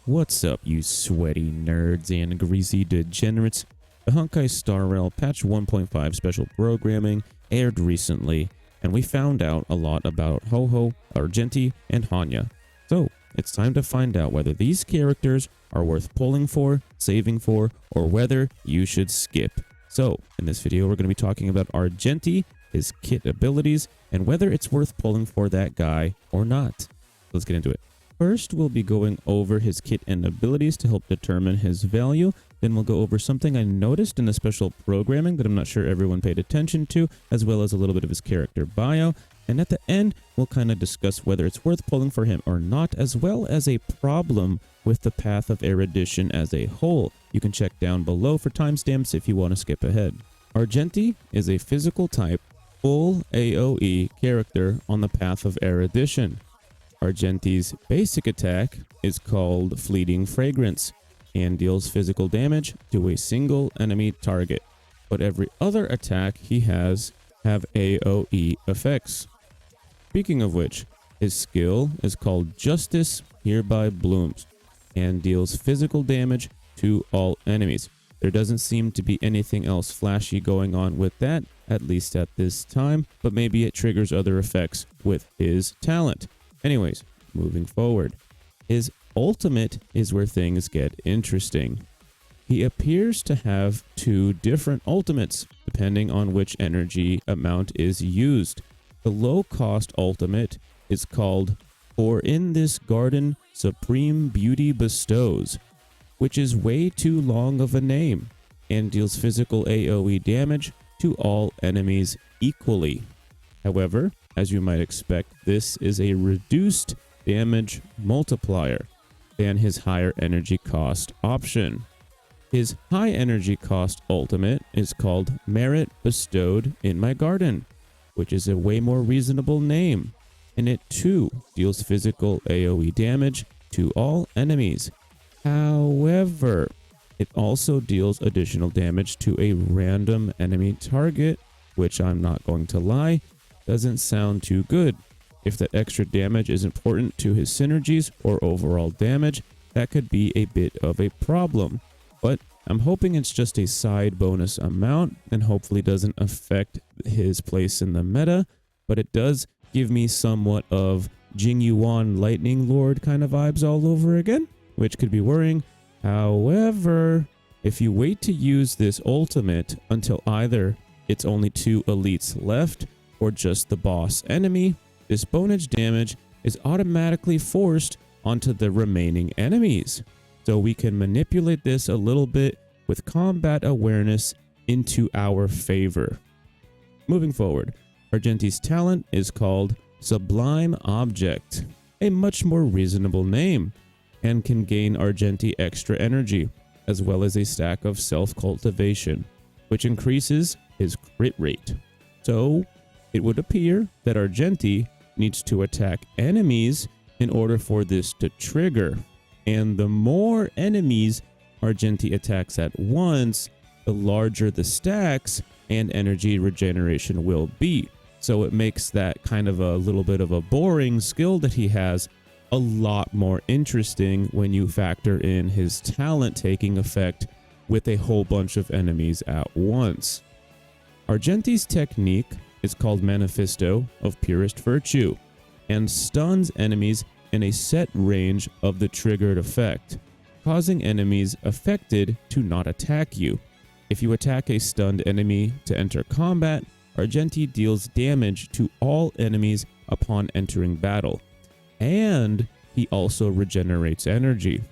What's up, you sweaty nerds and greasy degenerates? The Honkai Star Rail Patch 1.5 special programming aired recently, and we found out a lot about Ho-Ho, Argenti, and Hanya. So, it's time to find out whether these characters are worth pulling for, saving for, or whether you should skip. So, in this video we're going to be talking about Argenti, his kit abilities, and whether it's worth pulling for that guy or not. Let's get into it. First, we'll be going over his kit and abilities to help determine his value. Then we'll go over something I noticed in the special programming that I'm not sure everyone paid attention to, as well as a little bit of his character bio. And at the end, we'll kind of discuss whether it's worth pulling for him or not, as well as a problem with the path of Erudition as a whole. You can check down below for timestamps if you want to skip ahead. Argenti is a physical type, full AoE character on the path of Erudition. Argenti's basic attack is called Fleeting Fragrance and deals physical damage to a single enemy target, but every other attack he has have AoE effects. Speaking of which, his skill is called Justice Hereby Blooms and deals physical damage to all enemies. There doesn't seem to be anything else flashy going on with that, at least at this time, but maybe it triggers other effects with his talent. Anyways, moving forward, his ultimate is where things get interesting. He appears to have two different ultimates, depending on which energy amount is used. The low-cost ultimate is called For in This Garden Supreme Beauty Bestows, which is way too long of a name, and deals physical AoE damage to all enemies equally. However, as you might expect, this is a reduced damage multiplier than his higher energy cost option. His high energy cost ultimate is called Merit Bestowed in My Garden, which is a way more reasonable name, and it too deals physical AoE damage to all enemies. However, it also deals additional damage to a random enemy target, which I'm not going to lie, doesn't sound too good. If that extra damage is important to his synergies or overall damage, that could be a bit of a problem. But I'm hoping it's just a side bonus amount and hopefully doesn't affect his place in the meta, but it does give me somewhat of Jing Yuan Lightning Lord kind of vibes all over again, which could be worrying. However, if you wait to use this ultimate until either it's only 2 elites left or just the boss enemy, this bonus damage is automatically forced onto the remaining enemies. So we can manipulate this a little bit with combat awareness into our favor. Moving forward, Argenti's talent is called Sublime Object, a much more reasonable name, and can gain Argenti extra energy, as well as a stack of self-cultivation, which increases his crit rate. So, it would appear that Argenti needs to attack enemies in order for this to trigger. And the more enemies Argenti attacks at once, the larger the stacks and energy regeneration will be. So it makes that kind of a little bit of a boring skill that he has a lot more interesting when you factor in his talent taking effect with a whole bunch of enemies at once. Argenti's technique is called Manifesto of Purest Virtue and stuns enemies in a set range of the triggered effect, causing enemies affected to not attack you. If you attack a stunned enemy to enter combat, Argenti deals damage to all enemies upon entering battle, and he also regenerates energy.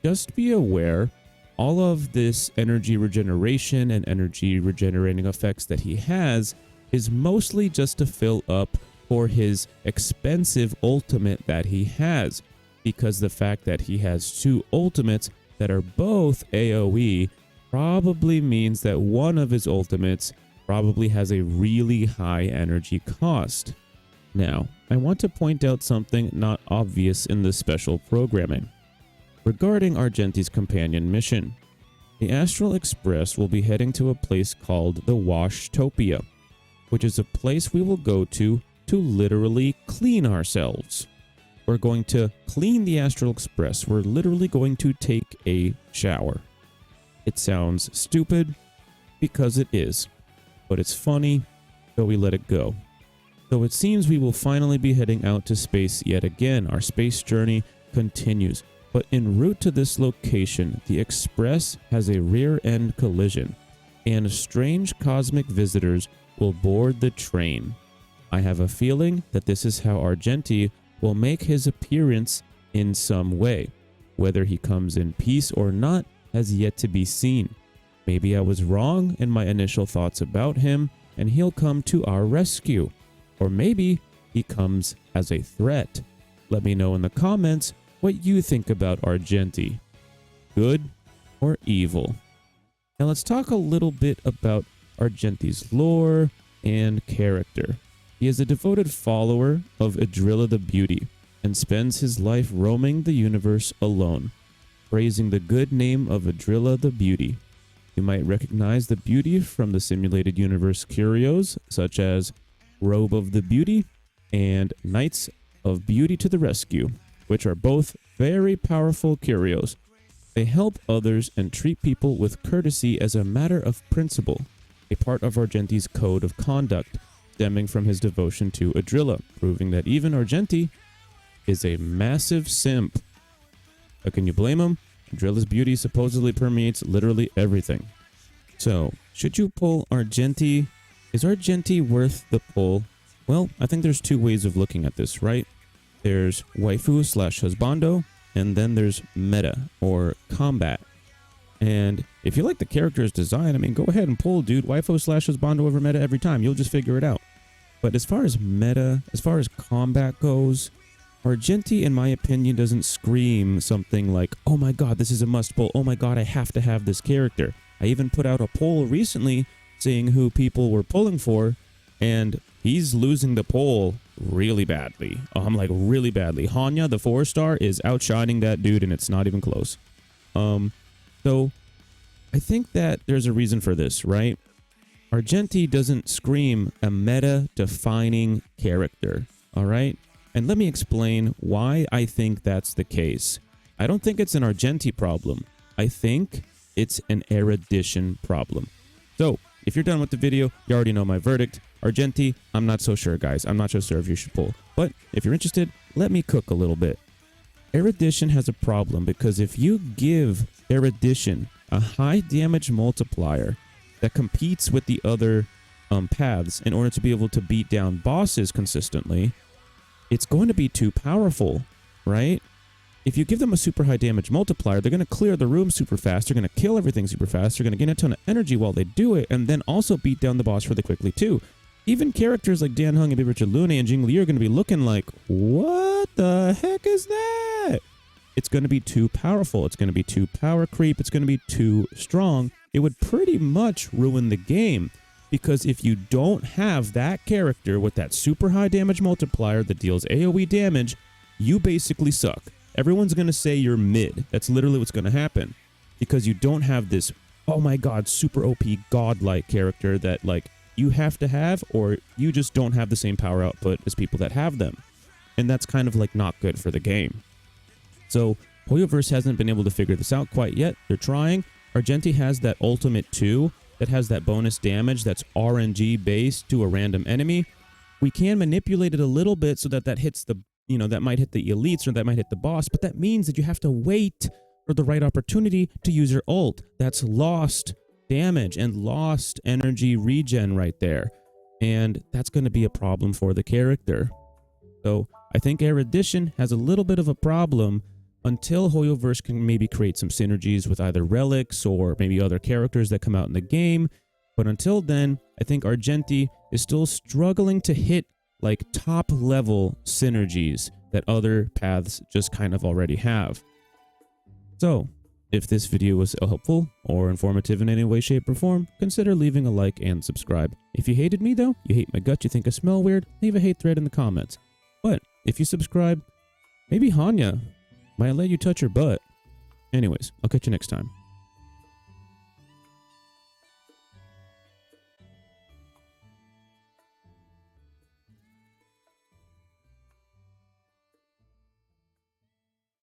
Just be aware, all of this energy regeneration and energy regenerating effects that he has is mostly just to fill up for his expensive ultimate that he has, because the fact that he has 2 ultimates that are both AoE probably means that one of his ultimates probably has a really high energy cost. Now, I want to point out something not obvious in this special programming. Regarding Argenti's companion mission, the Astral Express will be heading to a place called the Washtopia, which is a place we will go to literally clean ourselves. we're going to clean the Astral Express. We're literally going to take a shower. It sounds stupid because it is, but it's funny, so we let it go. So it seems we will finally be heading out to space yet again. Our space journey continues, but en route to this location, the Express has a rear-end collision, and strange cosmic visitors will board the train. I have a feeling that this is how Argenti will make his appearance in some way. Whether he comes in peace or not has yet to be seen. Maybe I was wrong in my initial thoughts about him, and he'll come to our rescue. Or maybe he comes as a threat. Let me know in the comments what you think about Argenti. Good or evil? Now let's talk a little bit about Argenti's lore and character. He is a devoted follower of Adrilla the Beauty and spends his life roaming the universe alone, praising the good name of Adrilla the Beauty. You might recognize the beauty from the simulated universe curios such as Robe of the Beauty and Knights of Beauty to the Rescue, which are both very powerful curios. They help others and treat people with courtesy as a matter of principle, a part of Argenti's code of conduct, stemming from his devotion to Adrilla, proving that even Argenti is a massive simp. But can you blame him? Adrilla's beauty supposedly permeates literally everything. So, should you pull Argenti? Is Argenti worth the pull? Well, I think there's two ways of looking at this, right? There's waifu slash husbando, and then there's meta, or combat. And if you like the character's design, I mean, go ahead and pull, dude. Waifu slash husbando over meta every time. You'll just figure it out. But as far as meta, as far as combat goes, Argenti, in my opinion, doesn't scream something like, oh my god, this is a must pull. Oh my god, I have to have this character. I even put out a poll recently seeing who people were pulling for, and he's losing the poll really badly. I'm like, really badly. Hanya, the 4-star, is outshining that dude, and it's not even close. So I think that there's a reason for this, right? Argenti doesn't scream a meta-defining character, all right? And let me explain why I think that's the case. I don't think it's an Argenti problem. I think it's an Erudition problem. So, if you're done with the video, you already know my verdict. Argenti, I'm not so sure, guys. I'm not so sure if you should pull. But if you're interested, let me cook a little bit. Erudition has a problem because if you give Erudition a high damage multiplier that competes with the other paths in order to be able to beat down bosses consistently, it's going to be too powerful, right? If you give them a super high damage multiplier, they're going to clear the room super fast, they're going to kill everything super fast, they're going to gain a ton of energy while they do it, and then also beat down the boss really quickly too. Even characters like Dan Hung and Big Richard Lune and Jing Li are going to be looking like, what the heck is that? It's going to be too powerful. It's going to be too power creep. It's going to be too strong. It would pretty much ruin the game. Because if you don't have that character with that super high damage multiplier that deals AoE damage, you basically suck. Everyone's going to say you're mid. That's literally what's going to happen. Because you don't have this, oh my god, super OP godlike character that like you have to have, or you just don't have the same power output as people that have them. And that's kind of like not good for the game. So Hoyoverse hasn't been able to figure this out quite yet. They're trying. Argenti has that ultimate 2 that has that bonus damage that's RNG based to a random enemy. We can manipulate it a little bit so that that hits the, you know, that might hit the elites or that might hit the boss, but that means that you have to wait for the right opportunity to use your ult. That's lost damage and lost energy regen right there. And that's going to be a problem for the character. So I think Erudition has a little bit of a problem until Hoyoverse can maybe create some synergies with either relics or maybe other characters that come out in the game. But until then, I think Argenti is still struggling to hit like top level synergies that other paths just kind of already have. So if this video was helpful or informative in any way, shape, or form, consider leaving a like and subscribe. If you hated me though, you hate my gut, you think I smell weird, leave a hate thread in the comments. But if you subscribe, maybe Hanya might let you touch her butt. Anyways, I'll catch you next time.